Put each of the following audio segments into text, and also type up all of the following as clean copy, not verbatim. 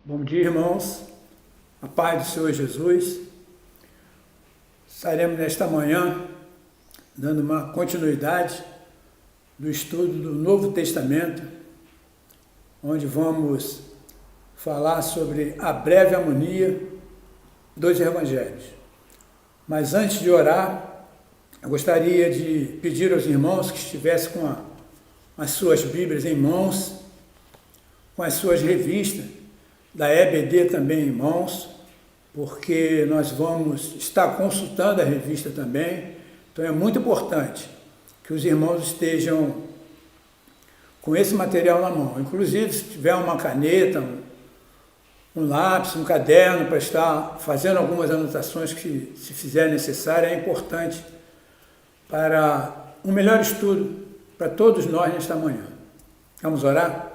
Bom dia, irmãos. A paz do Senhor Jesus. Estaremos nesta manhã dando uma continuidade do estudo do Novo Testamento, onde vamos falar sobre a breve harmonia dos evangelhos. Mas antes de orar, eu gostaria de pedir aos irmãos que estivessem com as suas Bíblias em mãos, com as suas revistas, da EBD também em mãos, porque nós vamos estar consultando a revista também, então é muito importante que os irmãos estejam com esse material na mão. Inclusive, se tiver uma caneta, um lápis, um caderno para estar fazendo algumas anotações que, se fizer necessário, é importante para um melhor estudo para todos nós nesta manhã. Vamos orar?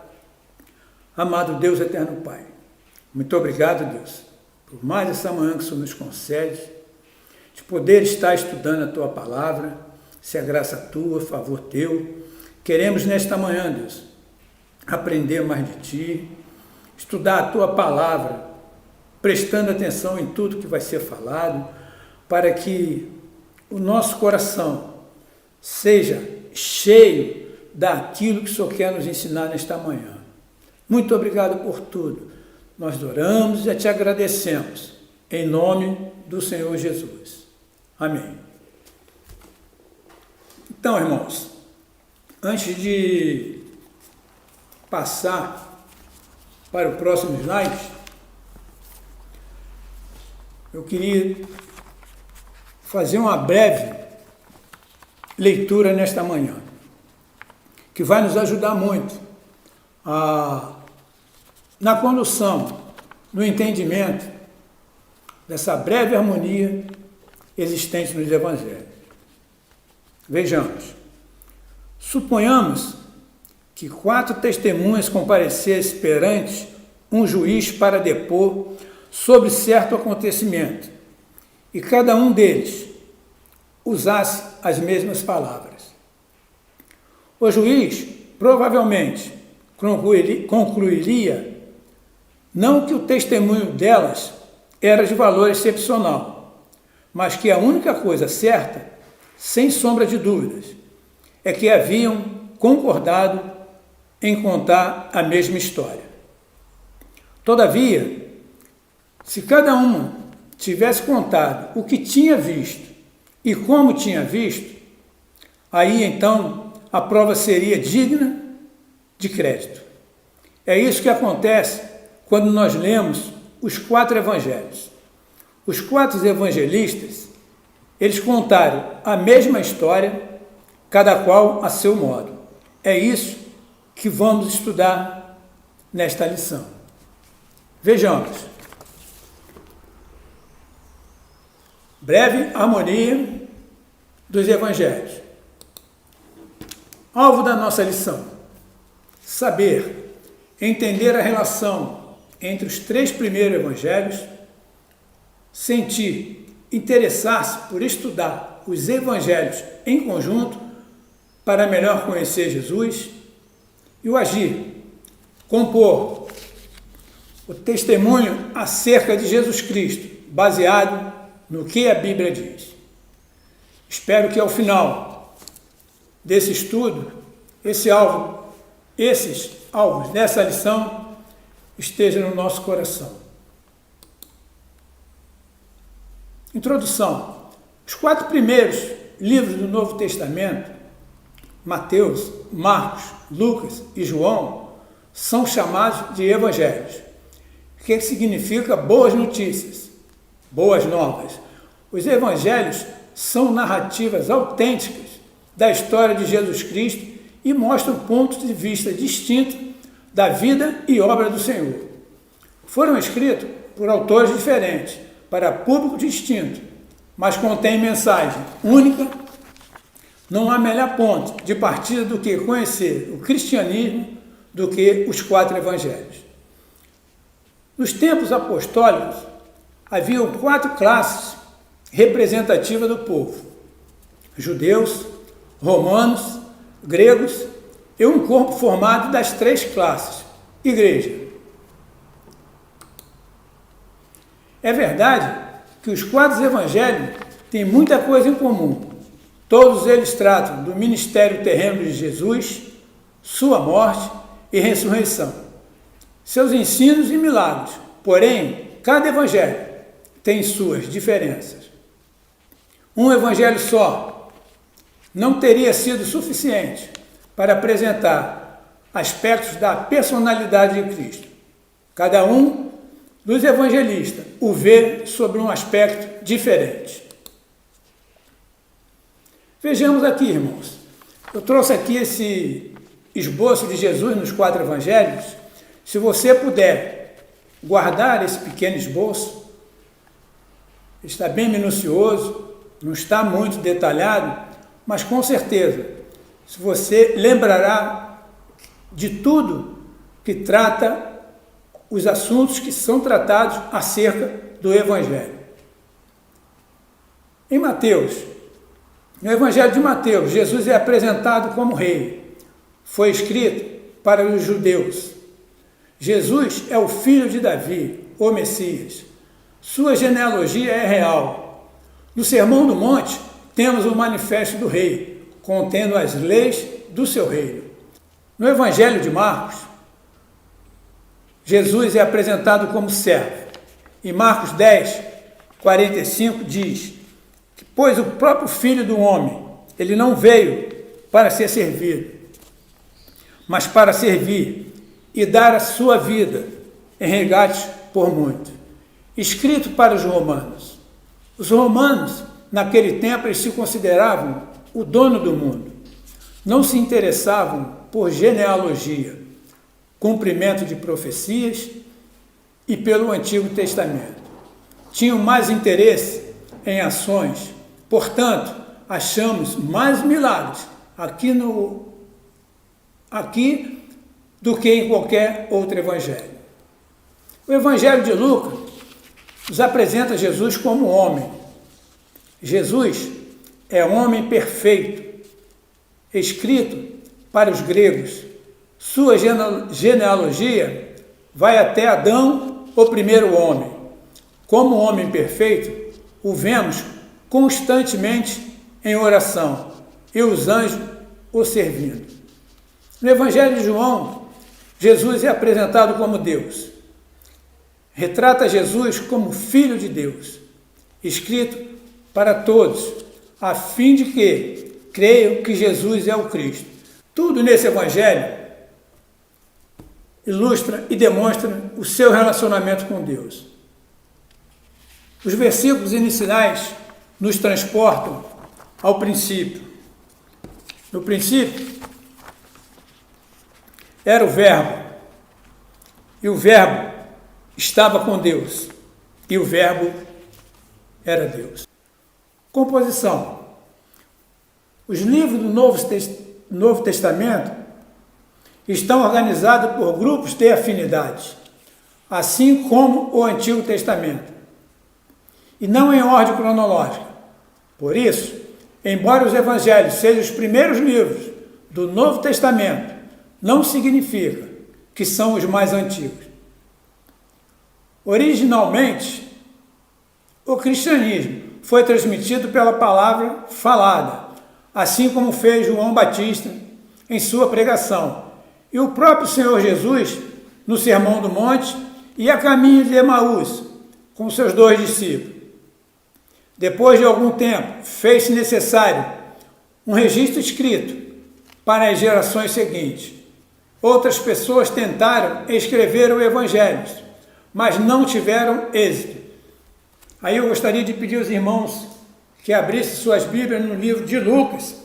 Amado Deus, eterno Pai, muito obrigado, Deus, por mais essa manhã que o Senhor nos concede, de poder estar estudando a Tua Palavra, se é graça Tua, favor Teu. Queremos nesta manhã, Deus, aprender mais de Ti, estudar a Tua Palavra, prestando atenção em tudo que vai ser falado, para que o nosso coração seja cheio daquilo que o Senhor quer nos ensinar nesta manhã. Muito obrigado por tudo. Nós adoramos e te agradecemos, em nome do Senhor Jesus. Amém. Então, irmãos, antes de passar para o próximo slide, eu queria fazer uma breve leitura nesta manhã, que vai nos ajudar muito na condução, no entendimento dessa breve harmonia existente nos evangelhos. Vejamos, suponhamos que 4 testemunhas comparecessem perante um juiz para depor sobre certo acontecimento, e cada um deles usasse as mesmas palavras. O juiz provavelmente concluiria não que o testemunho delas era de valor excepcional, mas que a única coisa certa, sem sombra de dúvidas, é que haviam concordado em contar a mesma história. Todavia, se cada uma tivesse contado o que tinha visto e como tinha visto, aí então a prova seria digna de crédito. É isso que acontece quando nós lemos os 4 evangelhos. Os 4 evangelistas, eles contaram a mesma história, cada qual a seu modo. É isso que vamos estudar nesta lição. Vejamos. Breve harmonia dos evangelhos. Alvo da nossa lição: saber, entender a relação entre os 3 primeiros evangelhos, sentir, interessar-se por estudar os evangelhos em conjunto para melhor conhecer Jesus, e o agir, compor o testemunho acerca de Jesus Cristo, baseado no que a Bíblia diz. Espero que ao final desse estudo, esses alvos dessa lição esteja no nosso coração. Introdução. Os 4 primeiros livros do Novo Testamento, Mateus, Marcos, Lucas e João, são chamados de evangelhos, que significa boas notícias, boas novas. Os evangelhos são narrativas autênticas da história de Jesus Cristo e mostram pontos de vista distintos da vida e obra do Senhor. Foram escritos por autores diferentes, para público distinto, mas contêm mensagem única. Não há melhor ponto de partida do que conhecer o cristianismo do que os 4 evangelhos. Nos tempos apostólicos, haviam 4 classes representativas do povo: judeus, romanos, gregos e um corpo formado das 3 classes: igreja. É verdade que os 4 evangelhos têm muita coisa em comum. Todos eles tratam do ministério terreno de Jesus, sua morte e ressurreição, seus ensinos e milagres. Porém, cada evangelho tem suas diferenças. Um evangelho só não teria sido suficiente para apresentar aspectos da personalidade de Cristo. Cada um dos evangelistas o vê sobre um aspecto diferente. Vejamos aqui, irmãos. Eu trouxe aqui esse esboço de Jesus nos 4 evangelhos. Se você puder guardar esse pequeno esboço, está bem minucioso, não está muito detalhado, mas com certeza, se você lembrará de tudo que trata os assuntos que são tratados acerca do Evangelho. Em Mateus, no Evangelho de Mateus, Jesus é apresentado como rei. Foi escrito para os judeus. Jesus é o filho de Davi, o Messias. Sua genealogia é real. No Sermão do Monte, temos o Manifesto do Rei, contendo as leis do seu reino. No Evangelho de Marcos, Jesus é apresentado como servo. Em Marcos 10, 45 diz que, pois o próprio Filho do Homem, ele não veio para ser servido, mas para servir e dar a sua vida em resgate por muito. Escrito para os romanos. Os romanos, naquele tempo, eles se consideravam o dono do mundo. Não se interessavam por genealogia, cumprimento de profecias e pelo Antigo Testamento. Tinham mais interesse em ações. Portanto, achamos mais milagres aqui do que em qualquer outro evangelho. O Evangelho de Lucas nos apresenta Jesus como homem. Jesus é homem perfeito, escrito para os gregos. Sua genealogia vai até Adão, o primeiro homem. Como homem perfeito, o vemos constantemente em oração e os anjos o servindo. No Evangelho de João, Jesus é apresentado como Deus. Retrata Jesus como Filho de Deus, escrito para todos, a fim de que creiam que Jesus é o Cristo. Tudo nesse Evangelho ilustra e demonstra o seu relacionamento com Deus. Os versículos iniciais nos transportam ao princípio. No princípio era o Verbo, e o Verbo estava com Deus, e o Verbo era Deus. Composição. Os livros do Novo Testamento estão organizados por grupos de afinidades, assim como o Antigo Testamento, e não em ordem cronológica. Por isso, embora os evangelhos sejam os primeiros livros do Novo Testamento, não significa que são os mais antigos. Originalmente, o cristianismo foi transmitido pela palavra falada, assim como fez João Batista em sua pregação, e o próprio Senhor Jesus no Sermão do Monte e a caminho de Emaús com seus 2 discípulos. Depois de algum tempo, fez-se necessário um registro escrito para as gerações seguintes. Outras pessoas tentaram escrever o Evangelho, mas não tiveram êxito. Aí eu gostaria de pedir aos irmãos que abrissem suas Bíblias no livro de Lucas,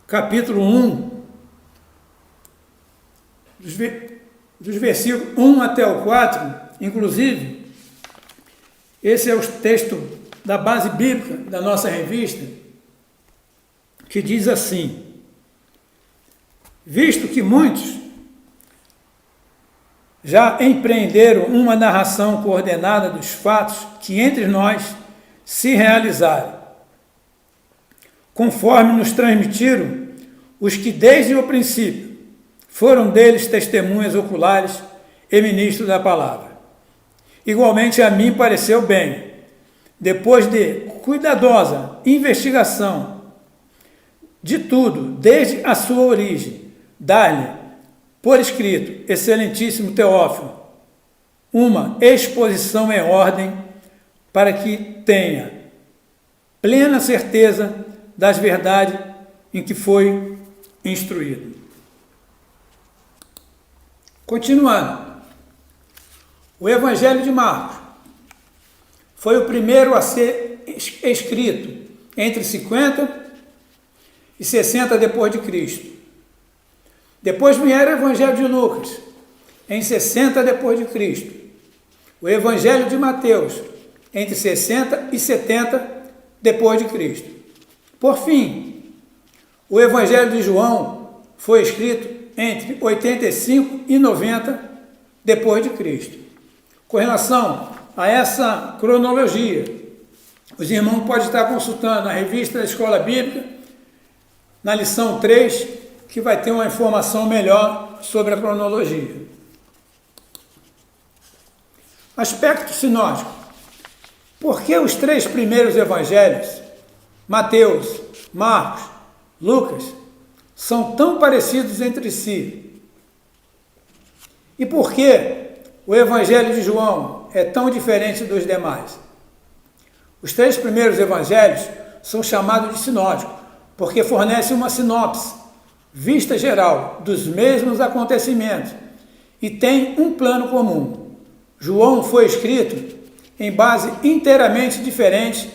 capítulo 1, dos versículos 1 até o 4, inclusive, esse é o texto da base bíblica da nossa revista, que diz assim: visto que muitos já empreenderam uma narração coordenada dos fatos que entre nós se realizaram, conforme nos transmitiram os que desde o princípio foram deles testemunhas oculares e ministros da palavra. igualmente a mim pareceu bem, depois de cuidadosa investigação de tudo, desde a sua origem, dar-lhe, por escrito, excelentíssimo Teófilo, uma exposição em ordem para que tenha plena certeza das verdades em que foi instruído. Continuando, o Evangelho de Marcos foi o primeiro a ser escrito entre 50 e 60 depois de Cristo. Depois vieram o Evangelho de Lucas, em 60 depois de Cristo. O Evangelho de Mateus, entre 60 e 70 depois de Cristo. Por fim, o Evangelho de João foi escrito entre 85 e 90 depois de Cristo. Com relação a essa cronologia, os irmãos podem estar consultando a revista da Escola Bíblica, na lição 3, que vai ter uma informação melhor sobre a cronologia. Aspecto sinótico. Por que os 3 primeiros evangelhos, Mateus, Marcos, Lucas, são tão parecidos entre si? E por que o Evangelho de João é tão diferente dos demais? Os 3 primeiros evangelhos são chamados de sinóticos, porque fornecem uma sinopse, vista geral, dos mesmos acontecimentos e têm um plano comum. João foi escrito em base inteiramente diferente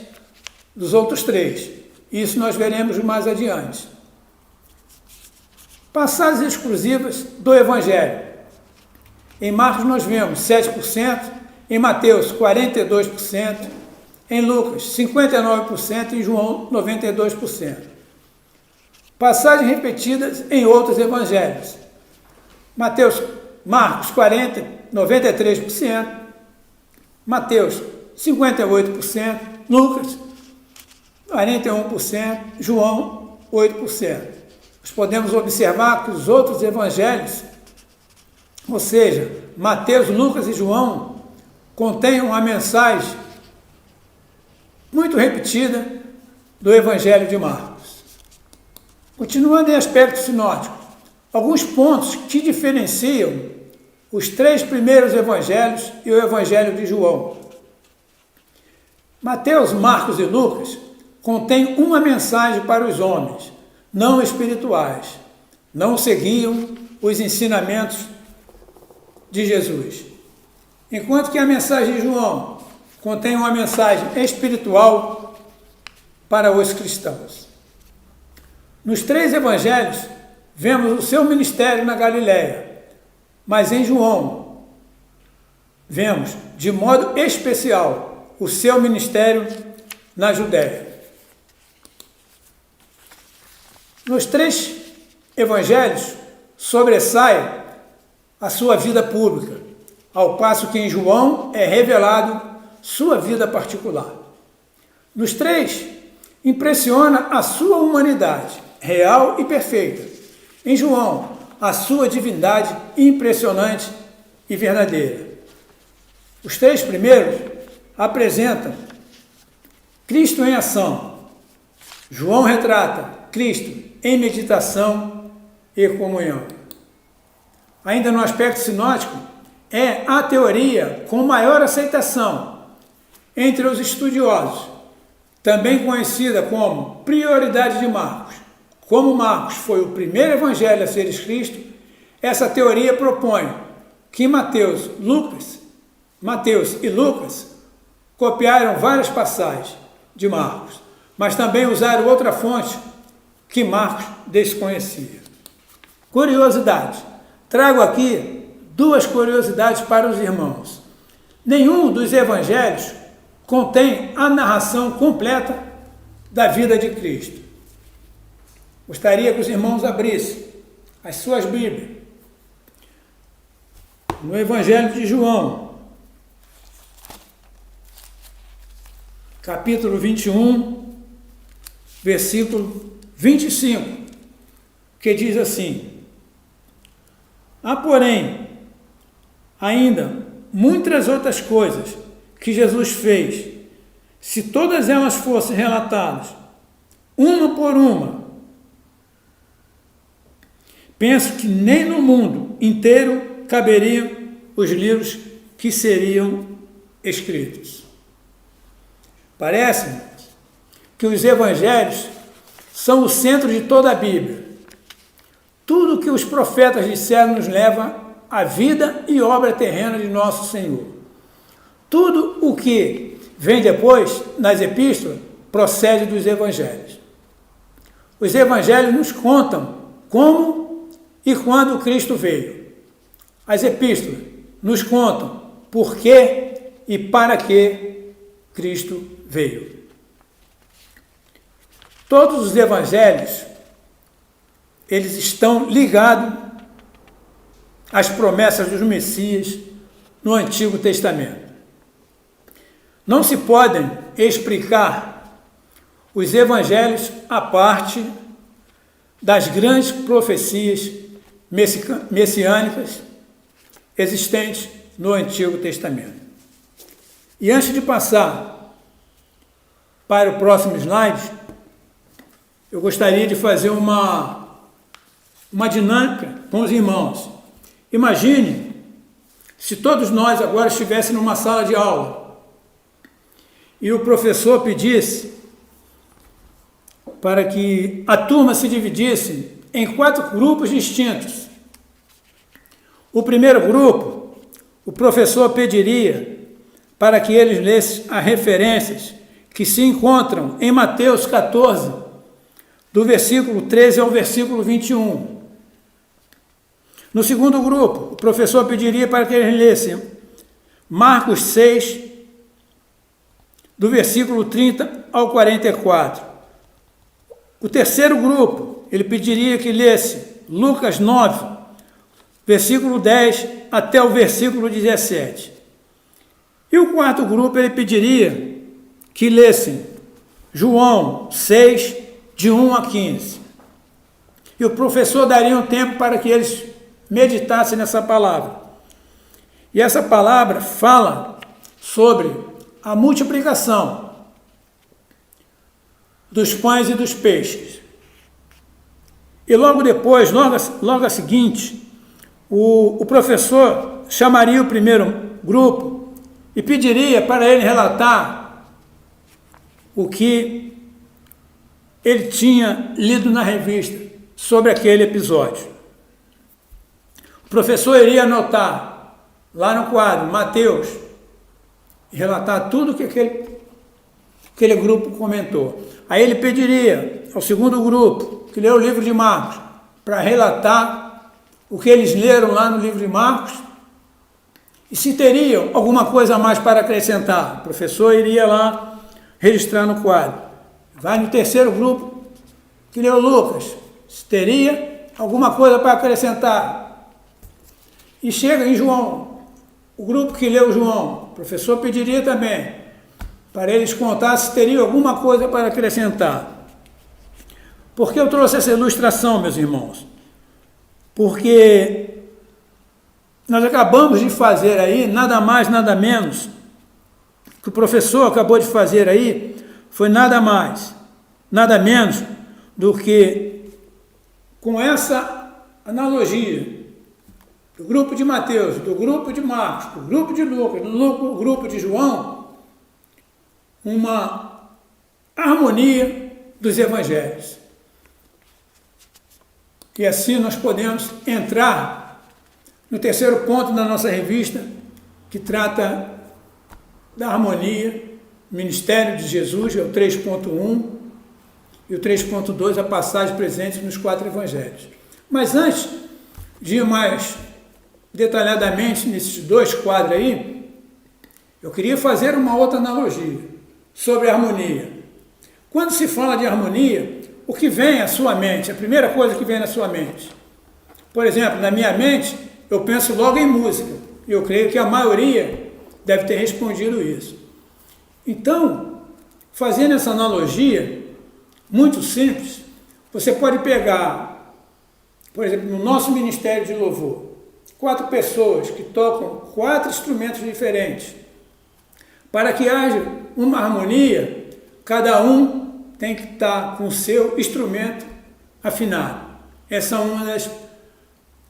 dos outros 3. Isso nós veremos mais adiante. Passagens exclusivas do Evangelho. Em Marcos nós vemos 7%, em Mateus 42%, em Lucas 59% e em João 92%. Passagens repetidas em outros evangelhos. Marcos 93%, Mateus 58%, Lucas 41%, João 8%. Nós podemos observar que os outros evangelhos, ou seja, Mateus, Lucas e João, contêm uma mensagem muito repetida do Evangelho de Marcos. Continuando em aspecto sinótico, alguns pontos que diferenciam os 3 primeiros evangelhos e o Evangelho de João. Mateus, Marcos e Lucas contêm uma mensagem para os homens não espirituais, não seguiam os ensinamentos de Jesus. Enquanto que a mensagem de João contém uma mensagem espiritual para os cristãos. Nos 3 evangelhos, vemos o seu ministério na Galileia, mas em João, vemos, de modo especial, o seu ministério na Judéia. Nos 3 evangelhos, sobressai a sua vida pública, ao passo que em João é revelado sua vida particular. Nos 3, impressiona a sua humanidade, real e perfeita. Em João, a sua divindade impressionante e verdadeira. Os 3 primeiros apresentam Cristo em ação. João retrata Cristo em meditação e comunhão. Ainda no aspecto sinótico, é a teoria com maior aceitação entre os estudiosos, também conhecida como prioridade de Marcos. Como Marcos foi o primeiro evangelho a ser escrito, essa teoria propõe que Mateus e Lucas copiaram várias passagens de Marcos, mas também usaram outra fonte que Marcos desconhecia. Curiosidade. Trago aqui 2 curiosidades para os irmãos. Nenhum dos evangelhos contém a narração completa da vida de Cristo. Gostaria que os irmãos abrissem as suas Bíblias no Evangelho de João, capítulo 21, versículo 25, que diz assim: há, porém, ainda muitas outras coisas que Jesus fez, se todas elas fossem relatadas, uma por uma, penso que nem no mundo inteiro caberiam os livros que seriam escritos. Parece-me que os evangelhos são o centro de toda a Bíblia. Tudo o que os profetas disseram nos leva à vida e obra terrena de nosso Senhor. Tudo o que vem depois, nas epístolas, procede dos evangelhos. Os evangelhos nos contam como e quando Cristo veio. As epístolas nos contam por que e para que Cristo veio. Todos os evangelhos, eles estão ligados às promessas dos Messias no Antigo Testamento. Não se podem explicar os evangelhos à parte das grandes profecias messiânicas existentes no Antigo Testamento. E antes de passar para o próximo slide, eu gostaria de fazer uma dinâmica com os irmãos. Imagine se todos nós agora estivéssemos numa sala de aula e o professor pedisse para que a turma se dividisse em 4 grupos distintos. O primeiro grupo, o professor pediria para que eles lessem as referências que se encontram em Mateus 14, do versículo 13 ao versículo 21. No segundo grupo, o professor pediria para que eles lessem Marcos 6, do versículo 30 ao 44. O terceiro grupo, ele pediria que lesse Lucas 9, versículo 10 até o versículo 17. E o quarto grupo, ele pediria que lessem João 6, de 1 a 15. E o professor daria um tempo para que eles meditassem nessa palavra. E essa palavra fala sobre a multiplicação dos pães e dos peixes. E logo depois, logo a seguinte, o professor chamaria o primeiro grupo e pediria para ele relatar o que ele tinha lido na revista sobre aquele episódio. O professor iria anotar lá no quadro Mateus e relatar tudo que aquele grupo comentou. Aí ele pediria ao segundo grupo, que leu o livro de Marcos, para relatar o que eles leram lá no livro de Marcos e se teriam alguma coisa a mais para acrescentar. O professor iria lá registrar no quadro. Vai no terceiro grupo, que leu Lucas, se teria alguma coisa para acrescentar. E chega em João, o grupo que leu João, o professor pediria também para eles contar se teria alguma coisa para acrescentar. Por que eu trouxe essa ilustração, meus irmãos? Porque nós acabamos de fazer aí, nada mais, nada menos, que o professor acabou de fazer aí, foi nada mais, nada menos do que com essa analogia do grupo de Mateus, do grupo de Marcos, do grupo de Lucas, do grupo de João, uma harmonia dos evangelhos. E assim nós podemos entrar no terceiro ponto da nossa revista, que trata da harmonia, Ministério de Jesus, é o 3.1, e o 3.2, a passagem presente nos 4 evangelhos. Mas antes de ir mais detalhadamente nesses 2 quadros aí, eu queria fazer uma outra analogia sobre a harmonia. Quando se fala de harmonia, o que vem à sua mente, a primeira coisa que vem na sua mente? Por exemplo, na minha mente, eu penso logo em música, e eu creio que a maioria deve ter respondido isso. Então, fazendo essa analogia, muito simples, você pode pegar, por exemplo, no nosso Ministério de Louvor, 4 pessoas que tocam 4 instrumentos diferentes. Para que haja uma harmonia, cada um tem que estar com o seu instrumento afinado. Essa é uma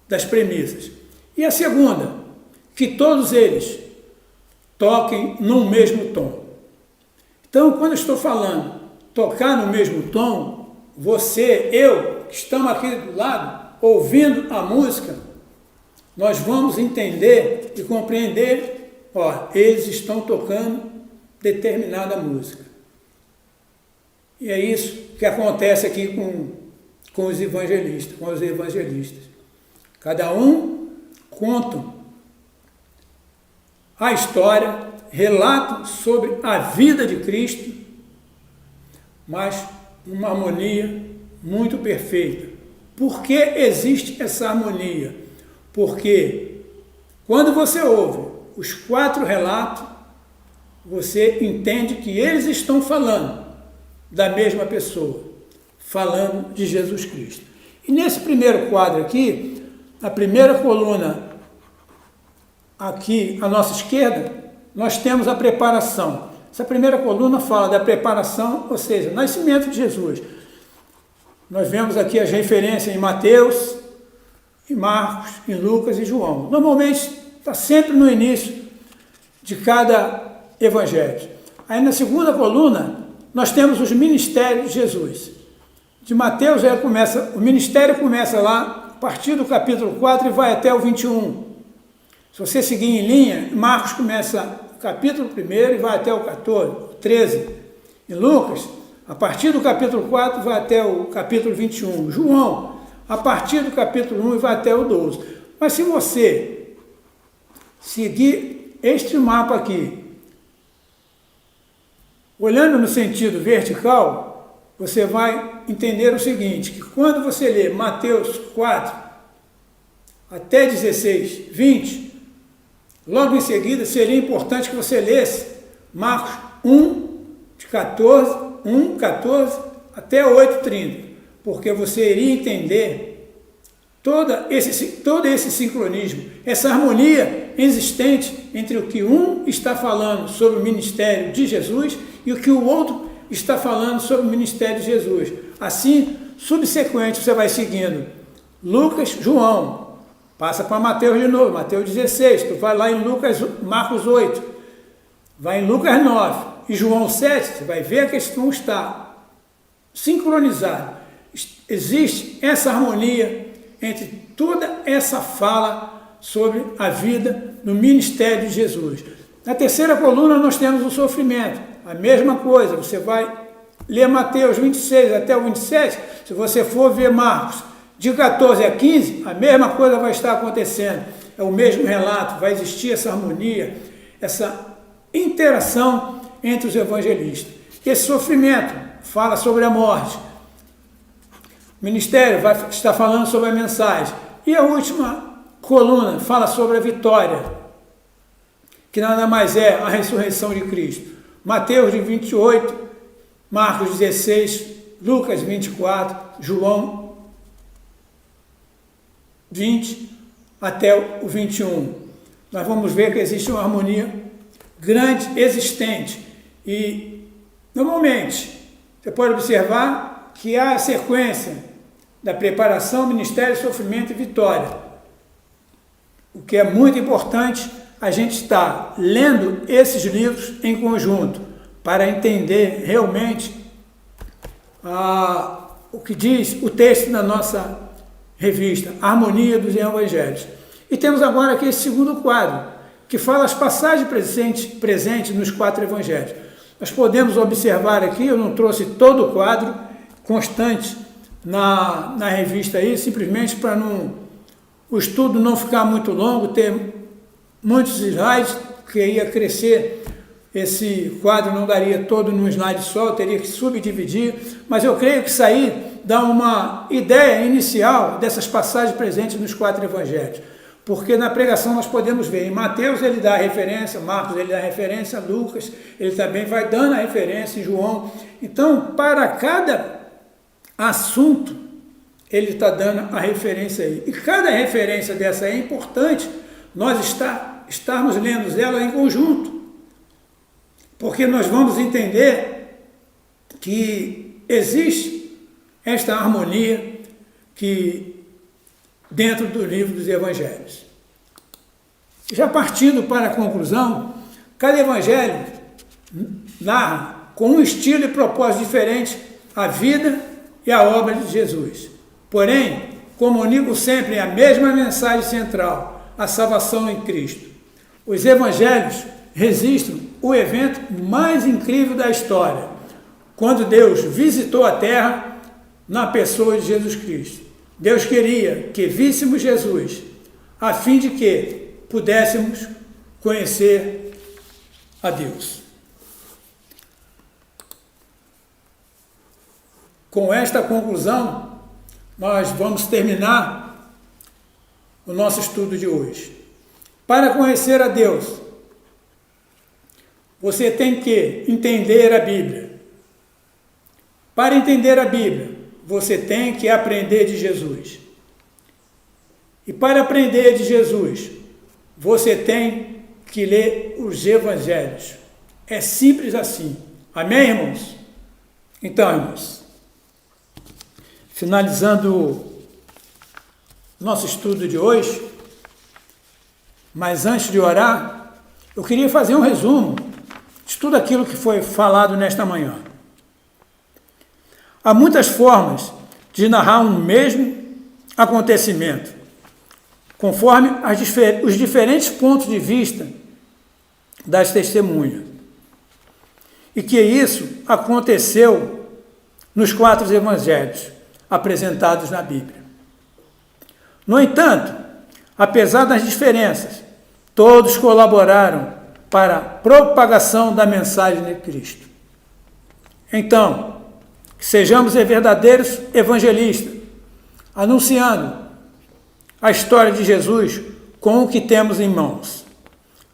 das premissas. E a segunda, que todos eles toquem no mesmo tom. Então, quando eu estou falando tocar no mesmo tom, você, eu, que estamos aqui do lado, ouvindo a música, nós vamos entender e compreender, eles estão tocando determinada música. E é isso que acontece aqui com os evangelistas. Cada um conta a história, relato sobre a vida de Cristo, mas uma harmonia muito perfeita. Por que existe essa harmonia? Porque quando você ouve os 4 relatos, você entende que eles estão falando da mesma pessoa, falando de Jesus Cristo. E nesse primeiro quadro aqui, a primeira coluna aqui à nossa esquerda, nós temos a preparação. Essa primeira coluna fala da preparação, ou seja, nascimento de Jesus. Nós vemos aqui as referências em Mateus, em Marcos, em Lucas e João. Normalmente está sempre no início de cada evangelho. Aí na segunda coluna, nós temos os ministérios de Jesus. De Mateus, o ministério começa lá, a partir do capítulo 4 e vai até o 21. Se você seguir em linha, Marcos começa o capítulo 1 e vai até o 14, o 13. Em Lucas, a partir do capítulo 4 vai até o capítulo 21. João, a partir do capítulo 1 e vai até o 12. Mas se você seguir este mapa aqui, olhando no sentido vertical, você vai entender o seguinte, que quando você lê Mateus 4 até 16, 20, logo em seguida seria importante que você lesse Marcos 1, de 14 até 8:30, porque você iria entender todo esse sincronismo, essa harmonia existente entre o que um está falando sobre o ministério de Jesus e o que o outro está falando sobre o ministério de Jesus. Assim, subsequente, você vai seguindo Lucas, João, passa para Mateus de novo, Mateus 16, tu vai lá em Marcos 8, vai em Lucas 9 e João 7, você vai ver a questão está sincronizada. Existe essa harmonia entre toda essa fala sobre a vida no ministério de Jesus. Na terceira coluna nós temos o sofrimento, a mesma coisa, você vai ler Mateus 26 até o 27, se você for ver Marcos de 14 a 15, a mesma coisa vai estar acontecendo, é o mesmo relato, vai existir essa harmonia, essa interação entre os evangelistas. Esse sofrimento fala sobre a morte, o ministério vai estar falando sobre a mensagem, e a última coluna fala sobre a vitória, que nada mais é a ressurreição de Cristo. Mateus de 28, Marcos 16, Lucas 24, João 20 até o 21. Nós vamos ver que existe uma harmonia grande, existente. E, normalmente, você pode observar que há a sequência da preparação, ministério, sofrimento e vitória. O que é muito importante, a gente está lendo esses livros em conjunto para entender realmente o que diz o texto da nossa revista, Harmonia dos Evangelhos. E temos agora aqui esse segundo quadro, que fala as passagens presentes nos 4 evangelhos. Nós podemos observar aqui, eu não trouxe todo o quadro constante na revista aí, simplesmente para o estudo não ficar muito longo, ter muitos slides, que ia crescer, esse quadro não daria todo num slide só, eu teria que subdividir, mas eu creio que isso aí dá uma ideia inicial dessas passagens presentes nos 4 evangelhos, porque na pregação nós podemos ver, em Mateus ele dá a referência, Marcos ele dá a referência, Lucas ele também vai dando a referência, em João. Então, para cada assunto ele está dando a referência aí. E cada referência dessa é importante nós estarmos lendo ela em conjunto, porque nós vamos entender que existe esta harmonia que dentro do livro dos Evangelhos. Já partindo para a conclusão, cada Evangelho narra com um estilo e propósito diferente a vida e a obra de Jesus. Porém, comunicam sempre a mesma mensagem central, a salvação em Cristo. Os Evangelhos registram o evento mais incrível da história, quando Deus visitou a terra na pessoa de Jesus Cristo. Deus queria que víssemos Jesus, a fim de que pudéssemos conhecer a Deus. Com esta conclusão, nós vamos terminar o nosso estudo de hoje. Para conhecer a Deus, você tem que entender a Bíblia. Para entender a Bíblia, você tem que aprender de Jesus. E para aprender de Jesus, você tem que ler os Evangelhos. É simples assim. Amém, irmãos? Então, irmãos, finalizando nosso estudo de hoje, mas antes de orar, eu queria fazer um resumo de tudo aquilo que foi falado nesta manhã. Há muitas formas de narrar um mesmo acontecimento, conforme os diferentes pontos de vista das testemunhas. E que isso aconteceu nos 4 evangelhos apresentados na Bíblia. No entanto, apesar das diferenças, todos colaboraram para a propagação da mensagem de Cristo. Então, que sejamos verdadeiros evangelistas, anunciando a história de Jesus com o que temos em mãos.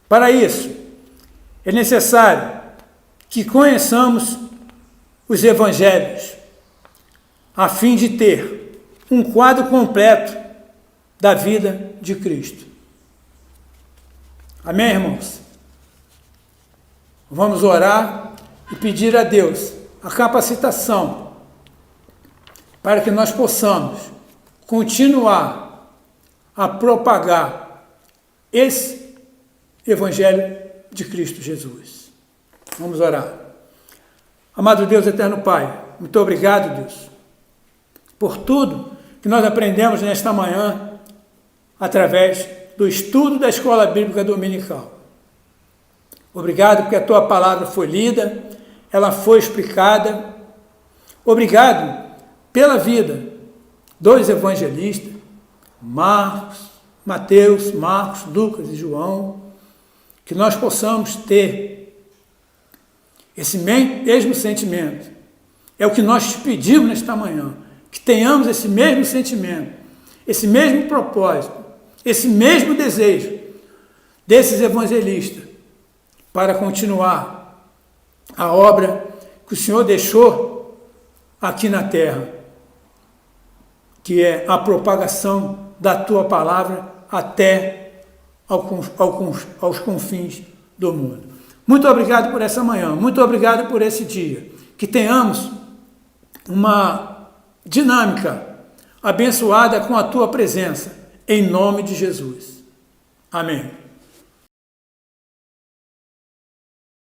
Para isso, é necessário que conheçamos os evangelhos, a fim de ter um quadro completo da vida de Cristo. Amém, irmãos? Vamos orar e pedir a Deus a capacitação para que nós possamos continuar a propagar esse Evangelho de Cristo Jesus. Vamos orar. Amado Deus, eterno Pai, muito obrigado, Deus, por tudo que nós aprendemos nesta manhã através do estudo da Escola Bíblica Dominical. Obrigado porque a Tua palavra foi lida, ela foi explicada. Obrigado pela vida dos evangelistas, Mateus, Marcos, Lucas e João, que nós possamos ter esse mesmo sentimento. É o que nós te pedimos nesta manhã, que tenhamos esse mesmo sentimento, esse mesmo propósito, esse mesmo desejo desses evangelistas para continuar a obra que o Senhor deixou aqui na terra, que é a propagação da Tua palavra até aos confins do mundo. Muito obrigado por essa manhã, muito obrigado por esse dia, que tenhamos uma dinâmica abençoada com a Tua presença, em nome de Jesus. Amém.